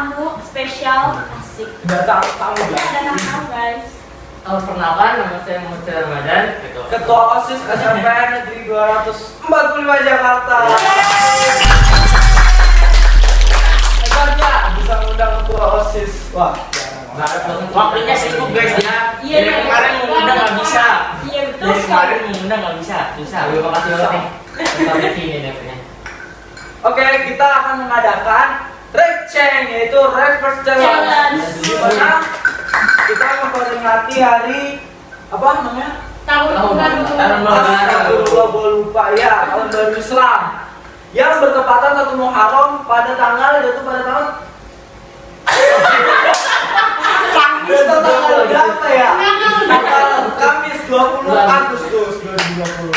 tamu spesial asik. Datang tamu Ada guys. tamu guys. Perkenalkan, nama saya Muhammad Ramadan. Ketua OSIS SMPN Negeri 245 Jakarta. Hebatnya bisa ngundang ketua OSIS. Wah, Waktunya sibuk guys ya. Iya, Dari kemarin mau undang nggak bisa. Iya betul Dari sekali. kemarin mau undang nggak bisa. Susah. Terima kasih banget nih. Sampai sini deh. Oke, kita akan mengadakan Receng, yaitu Reverse Challenge. Di mana kita memperingati hari apa namanya? Tahun baru. Tahun baru. Astagfirullah, gua lupa ya, tahun baru Islam yang bertepatan 1 Muharram pada tanggal tanggal berapa ya? Tanggal Kamis 20 Agustus 2020.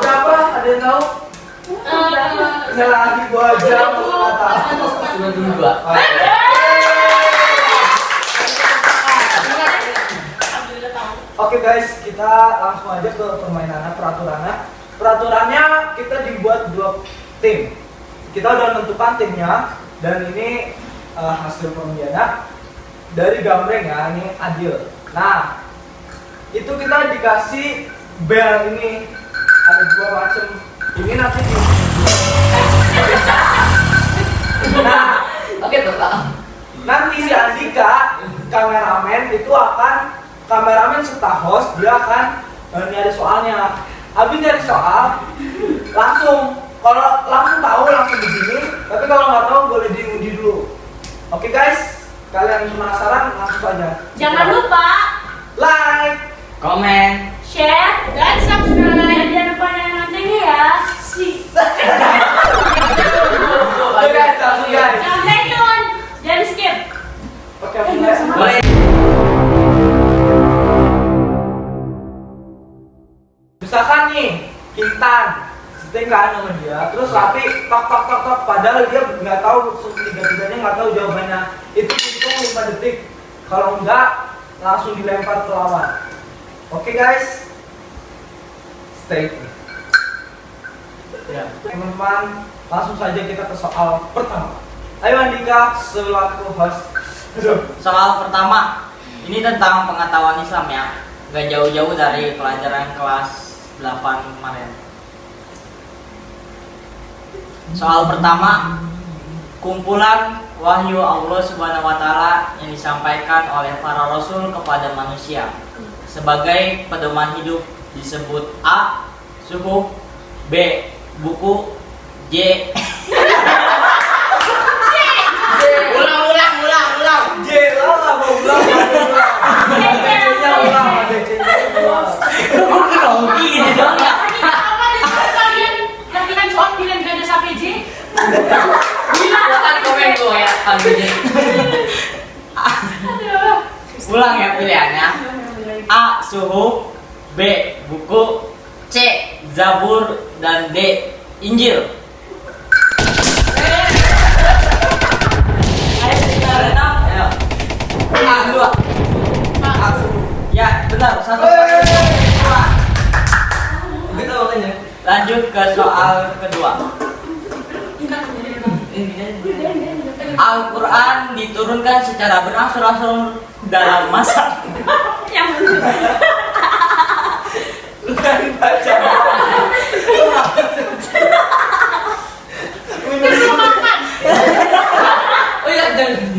Berapa? Ada yang tahu? Nggak lagi 2 jam, nggak tahu. Sudah dua. Oke guys, kita langsung aja ke permainannya, peraturannya kita dibuat 2 tim. Kita udah menentukan timnya dan ini hasil pemilihannya dari gambreng ya, ini adil. Nah, itu kita dikasih bel ini, ada 2 macam. Ini nanti nah, Oke Bapak. nanti si Andika kameramen itu akan serta host, dia akan nyari soalnya. Habis nyari soal langsung, kalau langsung tahu langsung begini, tapi kalau nggak tahu boleh diundi dulu. Oke guys, kalian penasaran langsung saja. Jangan lupa Like, Komen. share dan subscribe. Dan jangan lupa yang loncengnya ya. oke guys, langsung guys. Jangan stay tune. Jangan skip. Oke, mulai. Boleh. Misalkan nih, Kintan setting kan sama dia, terus Rapi tok, padahal dia nggak tahu, tiga-tiganya nggak tahu jawabannya. Itu hitung 5 detik. Kalau enggak, langsung dilempar ke lawan. Oke guys, stay tune. Ya, teman-teman, langsung saja kita ke soal pertama. Ayo Andika, selaku host. Soal pertama, ini tentang pengetahuan Islam ya. Gak jauh-jauh dari pelajaran kelas 8 kemarin. Soal pertama, kumpulan wahyu Allah Subhanahu wa taala yang disampaikan oleh para rasul kepada manusia sebagai pedoman hidup disebut A. Suhuf, B. Buku, J. Ulang. J lah, mau ulang. DC-nya ulang, DC-nya ulang. Grogi gitu dong ya. Apa nih kalian latihan soal pilihan ganda sampai J? Silakan komen gue ya habisnya. Ulang ya pilihannya. A. Suhuf, B. Buku, C. Zabur, dan D. Injil. Ayo kita renang. Ayo. A. 2. A. Ya benar. 1. Kita makanya. Lanjut ke soal kedua. Al-Quran diturunkan secara berangsur-angsur dalam masa. Yang Bukan baca. makan. Oh iya,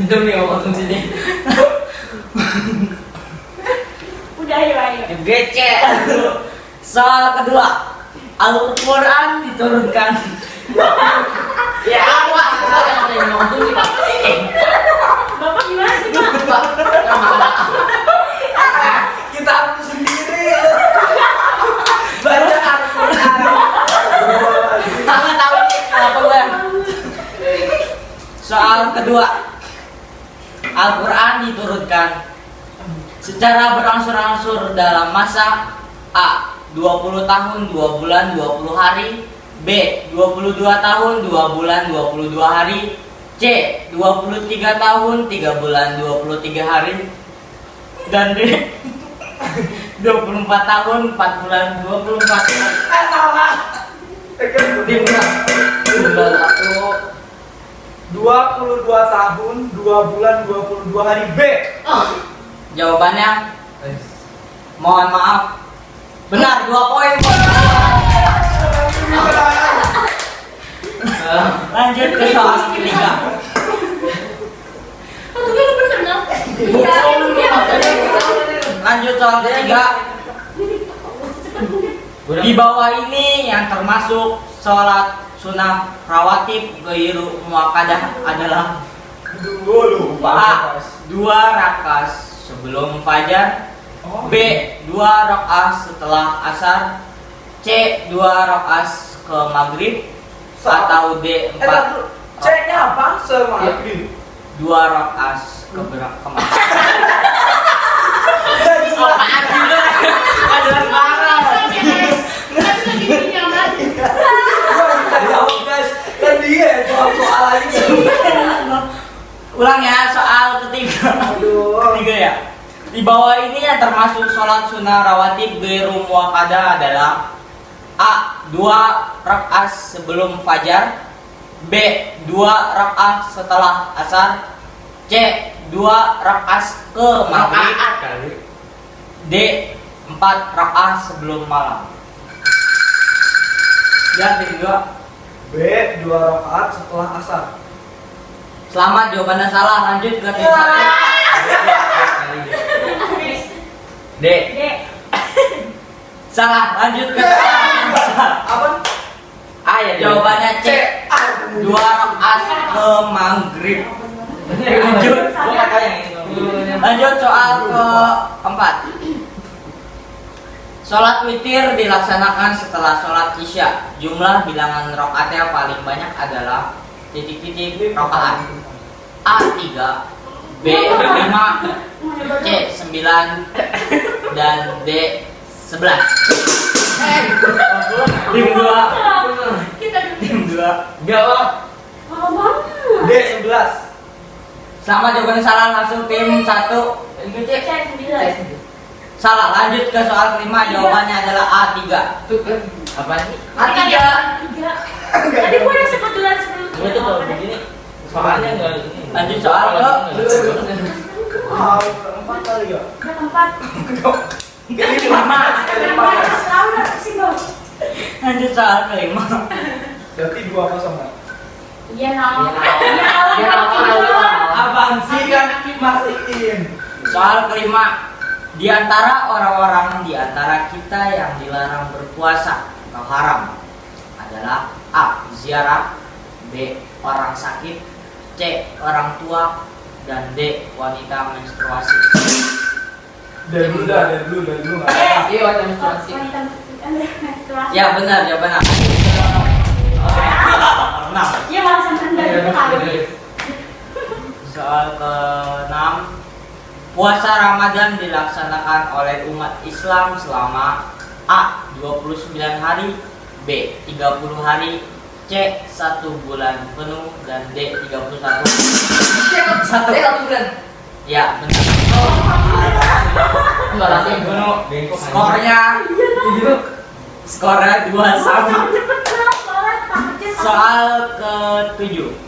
demi ngomong sini. Udah ayo. GC. Soal kedua, Al-Quran diturunkan. Ya, Pak. Jangan ngomong sih, Pak. Bapak gimana sih Pak? Kita aku sendiri. Baca Al-Quran. Tahu nih apa gue? Soal kedua, Al-Quran diturunkan secara berangsur-angsur dalam masa A. 20 tahun 2 bulan 20 hari, B. 22 tahun 2 bulan 22 hari, C. 23 tahun 3 bulan 23 hari, dan D. 24 tahun 4 bulan 24 hari. Salah. Di bulan 1, 2, 22 tahun, 2 bulan, 22 hari. B. Jawabannya mohon maaf. Benar, 2 poin. Lanjut ke soal ketiga. Tuh lu bener dong. Lanjut soal ketiga. Di bawah ini yang termasuk sholat sunnah rawatib ghairu muakkadah adalah A. 2 rakaat sebelum fajar, B. 2 rakaat setelah asar, C. 2 rakaat ke maghrib, atau D. 4 C-nya apa? Semaghrib. 2 rakaat ke maghrib. Apaan sih lu? Ada marah. Jawab guys, kan dia jawab soal lagi. Ulang ya, soal ketiga. Ketiga ya. Di bawah ini yang termasuk sholat sunnah rawatib ghairu muakkadah adalah A. 2 rakaat sebelum fajar, B. 2 rakaat setelah asar, C. 2 rakaat ke maghrib, D. 4 rakaat sebelum malam. Ya, kedua. B. 2 rakaat setelah asar. Selamat, jawabannya salah. Lanjut ke tim 1. D. Salah, lanjut ke Apa? A ya. Jawabannya C. 2 rakaat ke maghrib. Lanjut soal keempat. Sholat witir dilaksanakan setelah sholat isya. Jumlah bilangan rakaatnya paling banyak adalah titik-titik rakaat. A. 3, B. 5, C. 9, dan D. 11. Tim 2. Tim 2. Jawab. D. 11. Sama jawabannya salah, langsung tim 1. Salah, lanjut ke soal kelima. Jawabannya adalah A3. Apa ini? A3. Tadi gua udah sebut duluan sebelum Gua tuh kalau begini soalnya enggak ini. Lanjut soal ke 4 kali ya? Ini 5. Lanjut soal kelima. Berarti 2 kosong. Iya, nama. Abang sih kan mastiin. Soal kelima. Di antara orang-orang di antara kita yang dilarang berpuasa atau haram adalah A. Ziarah, B. Orang sakit, C. Orang tua, dan D. Wanita menstruasi. Dari dulu nggak apa. Iya, wanita menstruasi. Ya benar, ya benar. Nah, Iya, langsung rendah. soal ke-6. Puasa Ramadan dilaksanakan oleh umat Islam selama A. 29 hari, B. 30 hari, C. 1 bulan penuh, dan D. 31. 1 bulan. Ya, benar. Skornya 2 sama. Soal ke-7.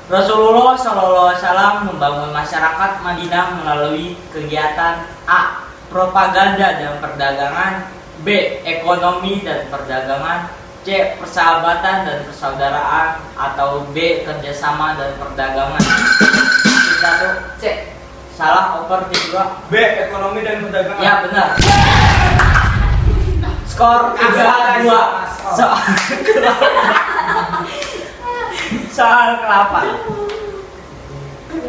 Rasulullah SAW membangun masyarakat Madinah melalui kegiatan A. Propaganda dan perdagangan, B. Ekonomi dan perdagangan, C. Persahabatan dan persaudaraan, atau B. Kerjasama dan perdagangan. 1. C. Salah, oper. 2. B. Ekonomi dan perdagangan. Ya benar. Skor 3-2. Soal ke-8.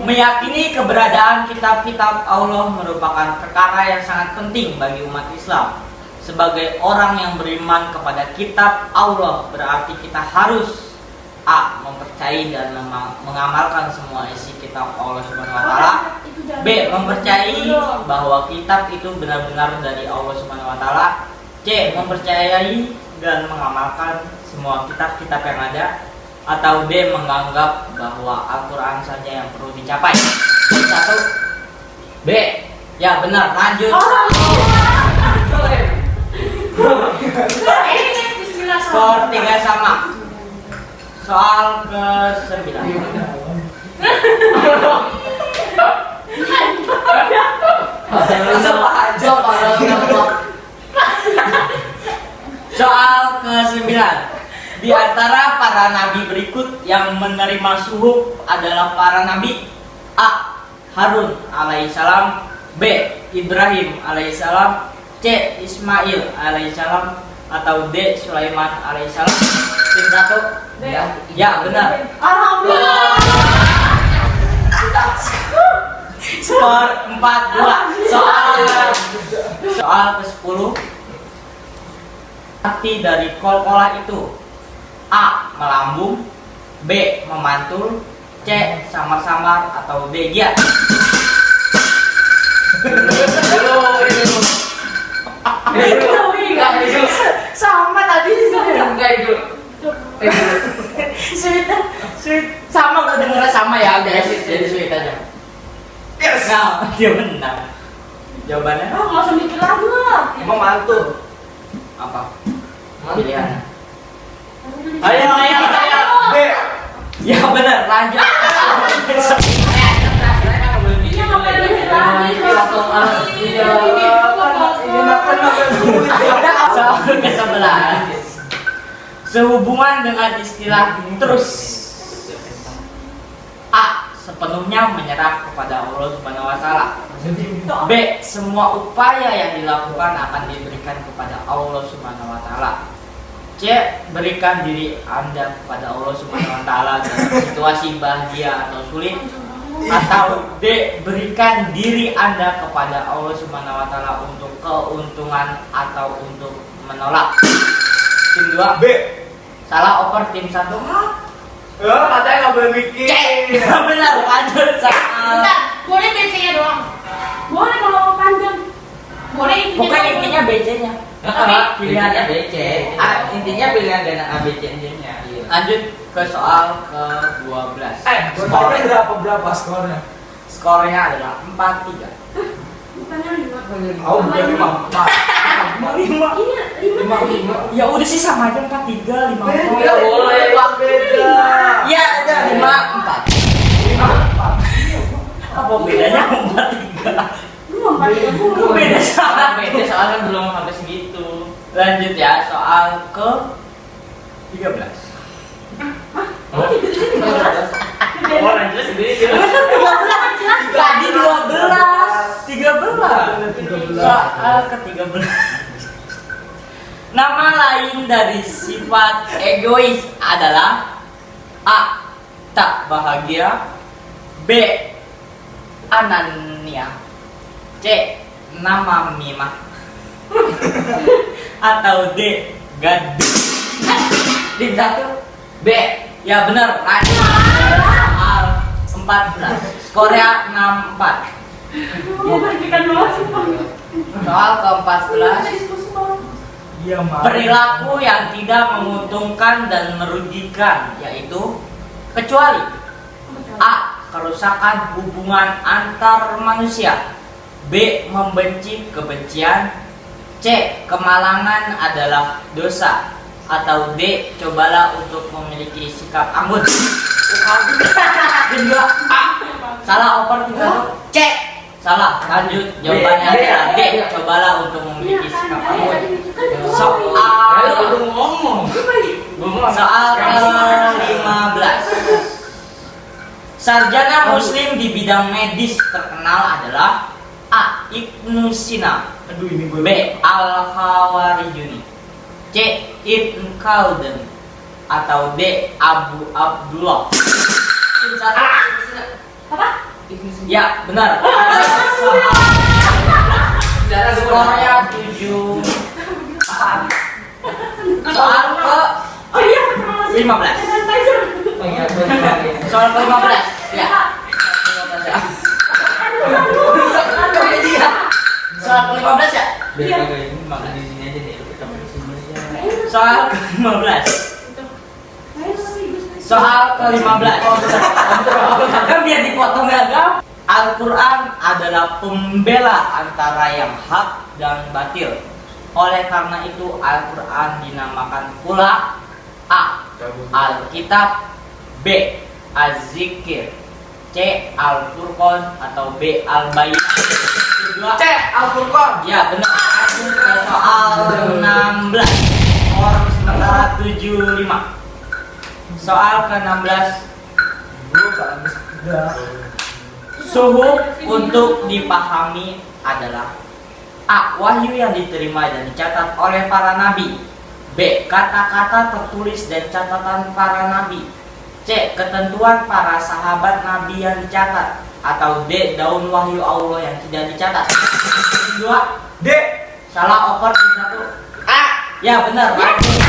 Meyakini keberadaan kitab-kitab Allah merupakan perkara yang sangat penting bagi umat Islam. Sebagai orang yang beriman kepada kitab Allah, berarti kita harus A. Mempercayai dan mengamalkan semua isi kitab Allah Subhanahu wa taala. B. Mempercayai bahwa kitab itu benar-benar dari Allah Subhanahu wa taala. C. Mempercayai dan mengamalkan semua kitab-kitab yang ada. Atau D. Menganggap bahwa Al-Quran saja yang perlu dicapai. 1. B. Ya benar, lanjut. Skor 3 sama. Soal ke-9. Soal ke-9. Di antara para nabi berikut yang menerima suhuf adalah para nabi: A. Harun alaihissalam, B. Ibrahim alaihissalam, C. Ismail alaihissalam, atau D. Sulaiman alaihissalam. Tim satu. Ya, benar. Alhamdulillah. Skor 4-2. Soal ke-10. Arti dari kol-kolah itu: A. Melambung, B. Memantul, C. Samar-samar, atau D. Giat. Sama tadi sweet sama, gue dengernya sama ya, udah jadi sweet aja. Yes. Nah, dia benar. Jawabannya Oh, nggak usah mikir lagi lah. Memantul. apa? Pilihan. Ayo. B. Ya benar, lanjut. Ini ngapain mikir lagi? Soal ke-11. Sehubungan dengan istilah terus. A. Sepenuhnya menyerah kepada Allah Subhanahu wa taala. B. Semua upaya yang dilakukan akan diberikan kepada Allah Subhanahu wa taala. C. Berikan diri Anda kepada Allah Subhanahu wa taala dalam situasi bahagia atau sulit. Atau D. Berikan diri Anda kepada Allah Subhanahu wa taala untuk keuntungan atau untuk menolak. Tim 2. B. Salah oper tim 1. Katanya nggak boleh mikir. Cek. Benar, lanjut soal. Bentar, boleh BC-nya doang. Boleh kalau panjang. Boleh intinya. Pokoknya intinya BC-nya. Pilihannya BC. Intinya pilihan dan ABC nya. Lanjut ke soal ke-12. Skornya berapa skornya? Skornya adalah 4-3. Bukannya 5. Oh, bukan 5. 5. Ini 5. Ya udah sih sama aja 4-3, 5. Ya boleh, Pak, beda. Ya ada 5-4. 5-4. Apa bedanya 4-3? Lu mau panjang dulu. Beda sama Beda soalnya kan belum sampai segitu. Lanjut ya, soal ke-13. Oh, gitu sih 13. Oh, lanjut sendiri. Tadi 12. 13. Soal ke-13. Nama lain dari sifat egois adalah A. Tak bahagia, B. Anania, C. Nama mimah, atau D. Gaduh. Tim 1. B. Ya benar, lanjut. Soal 14. Skornya 6-4. Mau berikan banget sih, Bang. Soal ke-14. Iya, Mak. Perilaku yang tidak menguntungkan dan merugikan, yaitu kecuali A. Kerusakan hubungan antar manusia, B. Membenci kebencian, C. Kemalangan adalah dosa, atau D. Cobalah untuk memiliki sikap anggun. Kedua A. Salah oper juga. C. Salah. Lanjut, jawabannya adalah D. Cobalah untuk memiliki sikap anggun. Soal ke-15. Sarjana muslim di bidang medis terkenal adalah A. Ibnu Sina, Aduh, ini gue. B. Al-Khawarizmi, C. Ibn Khaldun, atau D. Abu Abdullah. Apa? Ya, benar. Skornya 7. Soal ke Oh iya, pertama 15. sanitizer. Soal ke-15. Ya. Soal ke-15 ya? Biar ini makan di sini aja deh. Kita makan di sini aja. Soal ke-15. Soal ke-15. Kan biar dipotong agak. Al-Quran adalah pembela antara yang hak dan batil. Oleh karena itu Al-Quran dinamakan pula A. Alkitab, B. Az-Zikir, C. Al-Furqan, atau B. Al-Bayyinah. Kedua, C. Al-Furqan. ya benar. Lanjut ke soal 16. Skor sementara 75. Soal ke-16. Suhu untuk dipahami adalah A. Wahyu yang diterima dan dicatat oleh para nabi, B. Kata-kata tertulis dan catatan para nabi, C. Ketentuan para sahabat nabi yang dicatat, atau D. Daun wahyu Allah yang tidak dicatat. Kedua, D. salah oper di satu. A. Ya benar. Langsung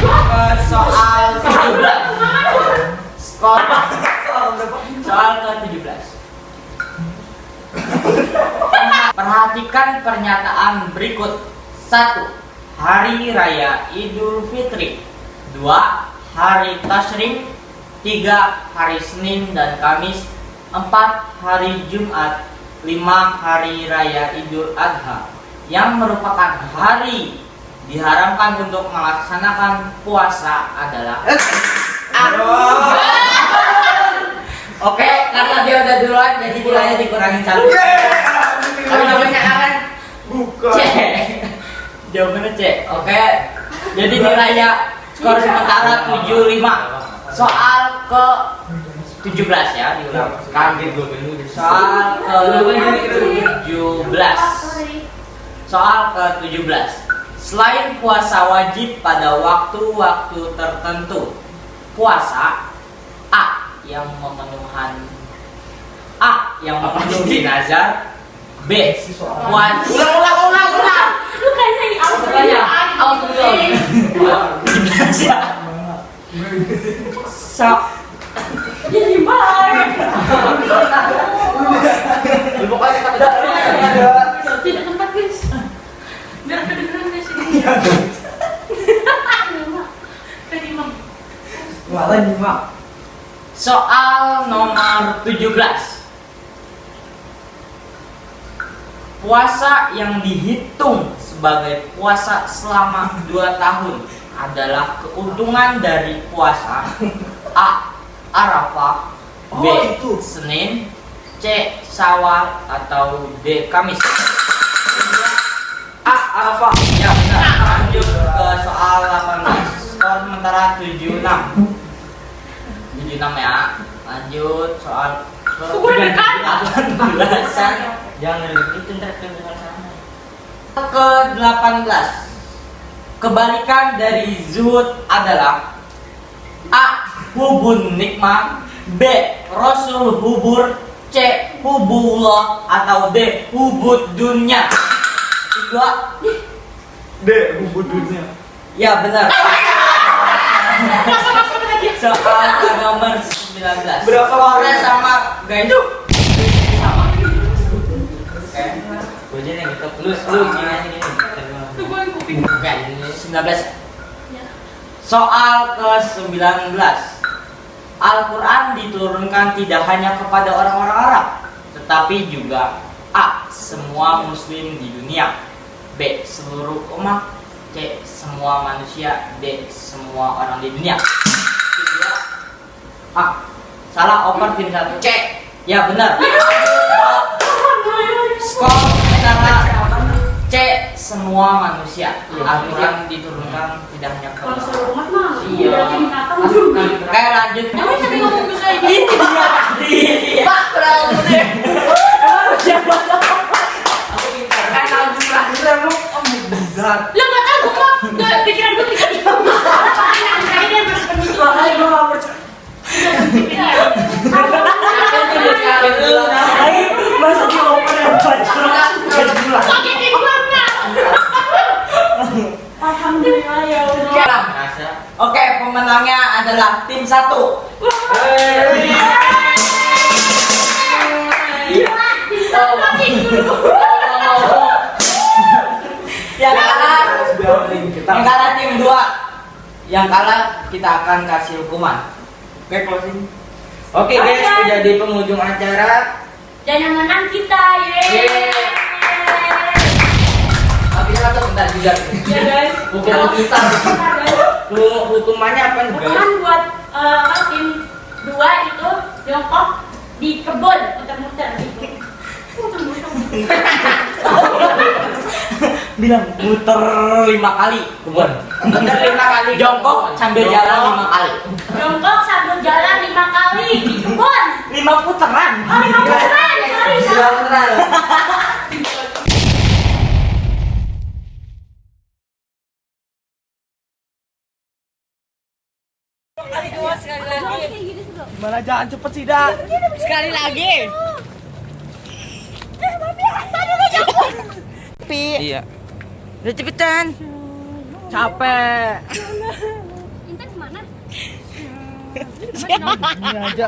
ke soal 17. Skor soal ke-17. Perhatikan pernyataan berikut. 1. Hari Raya Idul Fitri. 2. Hari Tasyrik. 3. Hari Senin dan Kamis. 4. Hari Jumat. 5. Hari Raya Idul Adha, yang merupakan hari diharamkan untuk melaksanakan puasa adalah Oke, karena dia udah duluan jadi nilainya dikurangin 1. Tapi jawabannya A kan? Bukan. C. Jawabannya C. Oke. Jadi nilainya skor sementara 75. Soal ke 17 ya, diulang. Kaget gue dulu. Soal ke-17. Soal ke-17. Selain puasa wajib pada waktu-waktu tertentu, puasa A yang memenuhi nazar, B puasa. Ulang. Lu kayaknya di awal jadi baik. Tidak tempat guys. Biar kedengeran guys ini. Kedimam. Malah nyimak. Soal nomor 17. Puasa yang dihitung sebagai puasa selama 2 tahun adalah keuntungan dari puasa A. Arafah, B. Senin, C. Syawal, atau D. Kamis. A. Arafah. Ya benar. Lanjut ke soal 18. Skor sementara 76 ya. Lanjut soal ke-18. Jangan itu ntar dengan sana. Ke-18. Kebalikan dari zuhud adalah A. Hubun nikmah, B. Rasul hubur, C. Hubullah, atau D. Hubud dunia. Kedua, D. Hubud dunia. ya benar. Soal ke nomor 19. Berapa skornya kali? sama guys? Sama. Oke. Gue aja yang gitu. Lu gini aja gini. Tuh gue yang kuping. Oke, 19. Ya. Soal ke-19. Al-Quran diturunkan tidak hanya kepada orang-orang Arab, tetapi juga A. Semua muslim di dunia, B. Seluruh umat, C. Semua manusia, D. Semua orang di dunia. Kedua, A. Salah oper tim 1. C. Ya benar. Skor sementara C. Semua manusia. Al-Quran diturunkan tidak hanya Kalau kepada seluruh umat mah. Iya. Berarti binatang juga. Oke, lanjut. Jangan sampai ngomong ke saya Ini gitu. dia tadi. Pak, berapa deh? Siapa? Kalau terakhir lu bizar. Lah enggak tahu gue mah. Enggak pikiran gue pikir. Makanya dia berpendidikan. Makanya gue gak percaya. Masa dia open yang baca. Sakitin gue enggak. Alhamdulillah ya Allah. Rasa. Oke, pemenangnya adalah tim 1. Yang kalah tim 2. Yang kalah kita akan kasih hukuman. Oke, closing. Oke guys, udah di penghujung acara. Dan yang menang kita, Yeay. Tapi satu bentar juga. Ya guys. Pukul kita. Bentar, guys. Hukumannya apa nih, guys? Hukuman buat tim 2 itu jongkok di kebun muter-muter gitu. Bilang muter 5 kali kebun. Muter 5 kali. Jongkok sambil jalan 5 kali. Jongkok sambil jalan 5 kali di kebun. 5 putaran. Oh, 5 putaran. Sorry. Gimana jangan cepet sih dah. Sekali lagi. Iya. Udah cepetan. Capek. Intan kemana? Ini aja.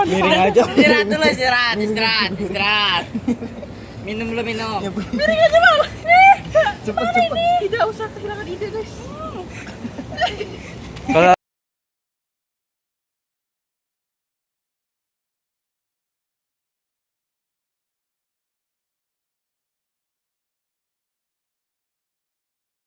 Miring aja. Istirahat dulu, istirahat. Minum dulu, minum. Cepet. Tidak usah kehilangan ide guys. Kalau